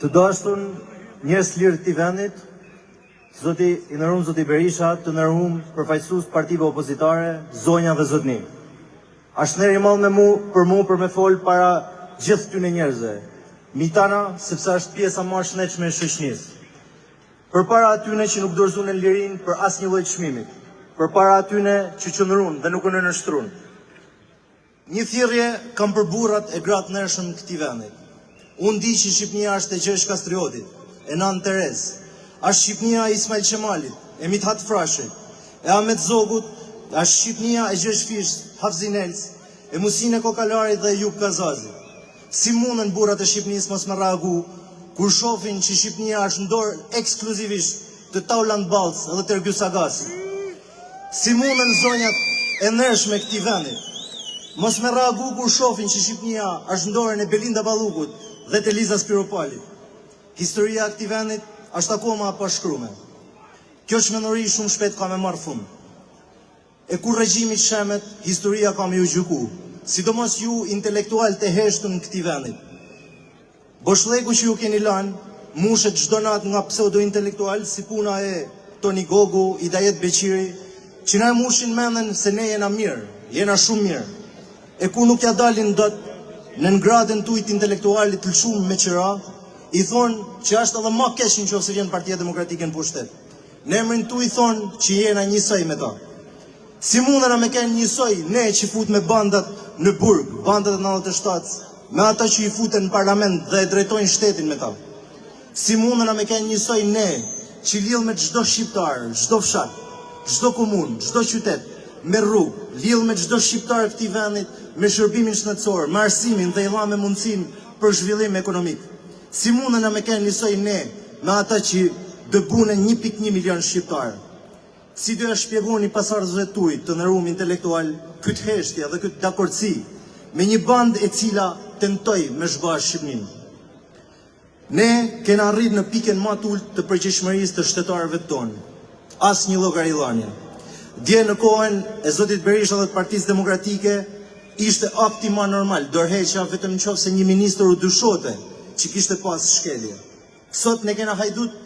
Të dashur njerëz lirë të vendit, zoti i nderuar zoti Berisha, të nderuar përfaqësues partive opozitare, zonja dhe zotni. Ashneri madh për me fol para gjithë këtyre njerëzve. Mitana, sepse është pjesa më e shnetshme e shoqënisë. Përpara atyne që nuk dorëzuan lirinë për asnjë lloj çmimi. Përpara atyne që qëndruan dhe nuk u nënshtruan. Një thirrje kam për burrat e gratë ndershëm të këtij vendi. Unë di që Shqipnia është e Gjergj Kastriotit, e Nan Terez, është Shqipnia e Ismail Qemalit, e Mithat Frashit, e Ahmet Zogut, është Shqipnia e Gjergj Fisht, Hafzin Els, e Musine Kokalarit dhe Jub Kazazi. Si mundën burrat e Shqipnisë mos me reagu kur shohin që Shqipnia është në dorë ekskluzivisht të Tauland Balc dhe Tergjus Agasi? Si mundën zonjat e ndershme këtij vendi mos me reagu kur shohin që Shqipnia është në dorën e Belinda Ballukut dhe të Liza Spiropalit? Historia e këtij vendit është akoma pa shkruar. Kjo çmendori shumë shpejt ka me marrë fund. E kur regjimi shemet, historia ka me ju gjyku, sidomos ju intelektual të heshtun në këtij vendit. Boshllëku që ju keni lanë, mushet çdo natë nga pseudo-intelektual si puna e Toni Gogu, Idajet Beqiri, që na mushin mendën se ne jena mirë, jena shumë mirë. E kur nuk ja dalin dot në ngradën tujt intelektualit të lëshuar me qira, i thonë që është edhe më keq nëse vjen Partia Demokratike në pushtet. Në emrin tu i thonë që jena njësoj me ta. Si mundena me kenë njësoj ne që fut me bandat në burg, bandat e 97, me ata që i futen në parlament dhe e drejtojnë shtetin me ta? Si mundena me kenë njësoj ne që lidh me çdo shqiptar, çdo fshat, çdo komunë, çdo qytet, me rrugë, lidh me çdo shqiptar këtij vendit, me shërbimin shëndetësor, me arsimin dhe i dha me mundësinë për zhvillim ekonomik? Si mundena me kenë njësoj ne me ata që dëbunë 1.1 milion shqiptarë? Si do ja shpjegoni pasardhësve tuaj të nderuar intelektual këtë heshtje dhe këtë dakordsi me një bandë e cila tentoi me zhbash Shqipërinë? Ne kena arrit në pikën më të ulët të përgjegjshmërisë të shtetarëve tonë. Asnjë llogarilanie. Dje në kohën e zotit Berisha dhe të Partisë Demokratike ishte akti më normal, dorëheqja vetëm nëse një ministër u dyshote që kishte pas shkelje. Sot ne kena hajdut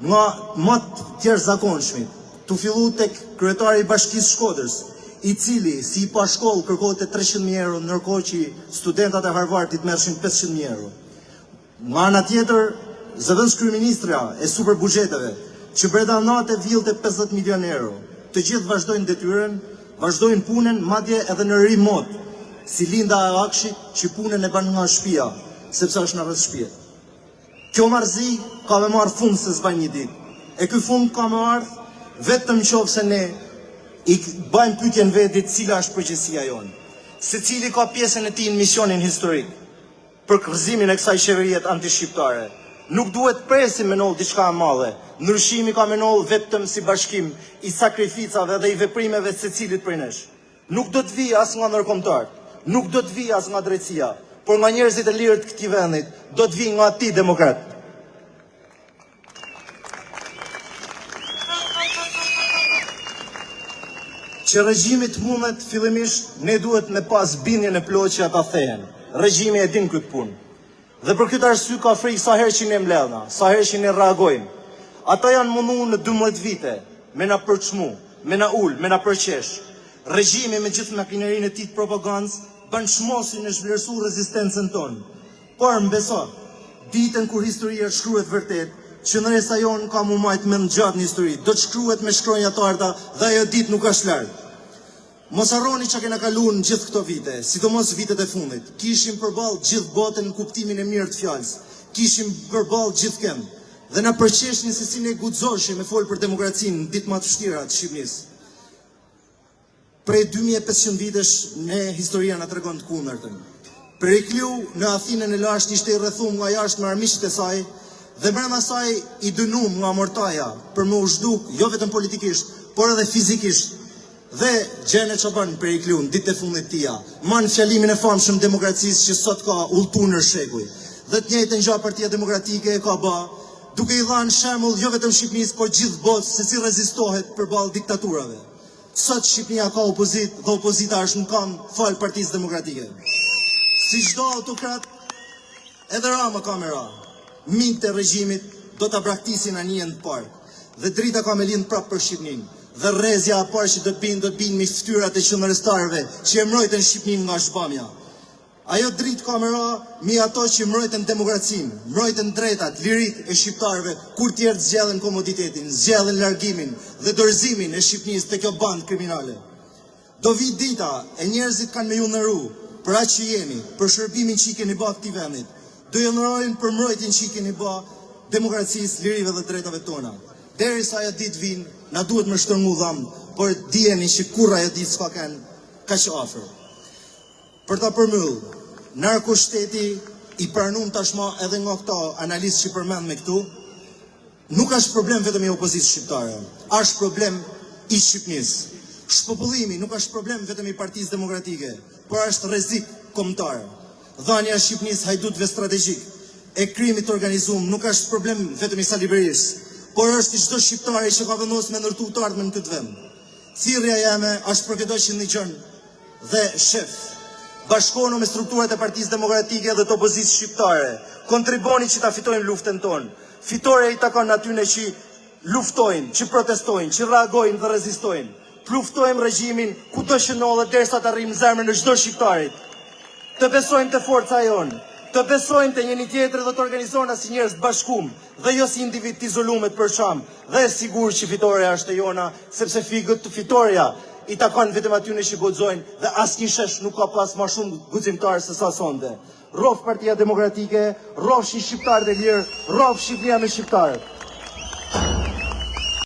nga më të jashtëzakonshmit. Tu fillu tek kryetari i Bashkisë Shkodrës, i cili si i pa shkollë kërkohte 300.000 euro, ndërkohë që studentat e Harvardit merrshin 500.000 euro. Nga ana tjetër, zëvendës kryeministra e superbuxheteve, që brenda natë villte 50 milion euro. Të gjithë vazhdojnë detyrën, vazhdojnë punën, madje edhe në remote, si Linda e Akshit që punën e bën nga shtëpia, sepse është në rreth shtëpie. Kjo marrëzi ka me marrë fund se s'bën një ditë. E ky fund ka me ardhur vetëm nëse ne i bëjmë pyetjen vetit cila është përgjegjësia jonë. Secili ka pjesën e tij në misionin historik për kërzimin e kësaj qeverie antishqiptare. Nuk duhet presim me nol diçka e madhe. Ndryshimi ka me nol vetëm si bashkim i sakrificave dhe i veprimeve secilit prej nesh. Nuk do të vijë as nga ndërkombëtar, nuk do të vijë as nga drejtësia, por nga njerëzit e lirë të këtij vendit, do të vijë nga ti demokrat. Që regjimit mundet fillimisht, ne duhet me pas bindjen e plotë që ata thehen. Regjimi e din këtë punë. Dhe për këtë arsye ka frikë sa herë që ne mbledhna, sa herë që ne reagojmë. Ata janë munduar në 12 vite me na përçmu, me na ul, me na përqesh. Regjimi me gjithë makinerinë e tij të propagandës bën çmosin e zhvlerësuar rezistencën tonë. Por mbeso, ditën kur historia shkruhet vërtet, qendresa jonë ka mu majt mend gjatë në histori, do të shkruhet me shkronja të arta dhe ajo ditë nuk është larg. Mos harroni që kena kaluar në gjithë këto vite, sidomos vitet e fundit. Kishim përballë gjithë botën në kuptimin e mirë të fjalës. Kishim përballë gjithkëm. Dhe na përqeshnin se si ne guxoshim me fol për demokracinë në ditë më të vështira të Shqipërisë. Prej 2500 vitesh ne historia na tregon të kundërtën. Perikliu në Athinën e lashtë ishte i rrethuar nga jashtë me armiqtë e saj dhe brenda saj i dënuar nga mortaja për më u zhduk jo vetëm politikisht, por edhe fizikisht. Dhe gjene që banë Perikliu në ditë e fundit tia, manë fjalimin e famshëm demokracisë që sot ka ulltu në shekuj. Dhe të njëjtën gjë Partia Demokratike e ka ba, duke i dhanë shembull jo vetëm Shqipërisë, por gjithë botës se si rezistohet përballë diktaturave. Sot Shqipëria ka opozitë dhe opozita është në kam falë Partisë Demokratike. Si çdo autokrat, edhe Rama ka me ra. miqtë e regjimit do ta braktisin anijen të parë. Dhe drita ka me lind prapë për Shqipërinë. Dhe rrezja e parë që do të binë me fytyrat e qendrëtarëve që e mbrojtën Shqipërinë nga zhbamja. Ajo dritë ka me ra mi ato që mbrojtën demokracinë, mbrojtën drejtat, lirit e shqiptarëve, kur tjerë zgjellën komoditetin, zgjellën largimin dhe dorëzimin e Shqipërisë te kjo bandë kriminale. Do vi dita e njerëzit kanë me ju nëru për aq që jeni, për shërbimin që i keni bë këtij vendit. Do ju ndërrojnë për mbrojtjen që i keni bë demokracisë, lirive dhe drejtave tona. Derisa ajo ditë vin, na duhet më shtërngu dham, por dijeni që kurrë ajo ditë s'ka kanë kaq afër. Për ta përmbyll, narkoshteti i pranum tashma edhe nga këta analistë që përmend me këtu, nuk është problem vetëm i opozitës shqiptare, është problem i Shqipërisë. Shpopullimi nuk është problem vetëm i Partisë Demokratike, por është rrezik kombëtar. Dhënia e Shqipërisë hajdutëve strategjik e krimit të organizuar nuk është problem vetëm i Sali Berisë, por është i çdo shqiptari që ka vendosur me ndërtu të ardhmen në këtë vend. Thirrja jeme është për këto që ndiqën dhe shef. Bashkohuni me strukturat e Partisë Demokratike dhe të opozitës shqiptare. Kontriboni që ta fitojmë luftën tonë. Fitoria i takon atyre që luftojnë, që protestojnë, që reagojnë dhe rezistojnë. Luftojmë regjimin kudo që ndodhet derisa të arrijmë zemrën e çdo shqiptarit. Të besojmë te forca jonë, të besojmë te njëri tjetri dhe të organizohena si njerëz bashkum dhe jo si individ të izoluar të përçam. Dhe sigur që fitoria është e jona, sepse fitoria i takon vetëm atyre që guxojnë dhe asnjë shesh nuk ka pas më shumë guximtar se sa sonte. Rrof Partia Demokratike, rrofshin shqiptarët e lirë, rrof Shqipëria me shqiptarët.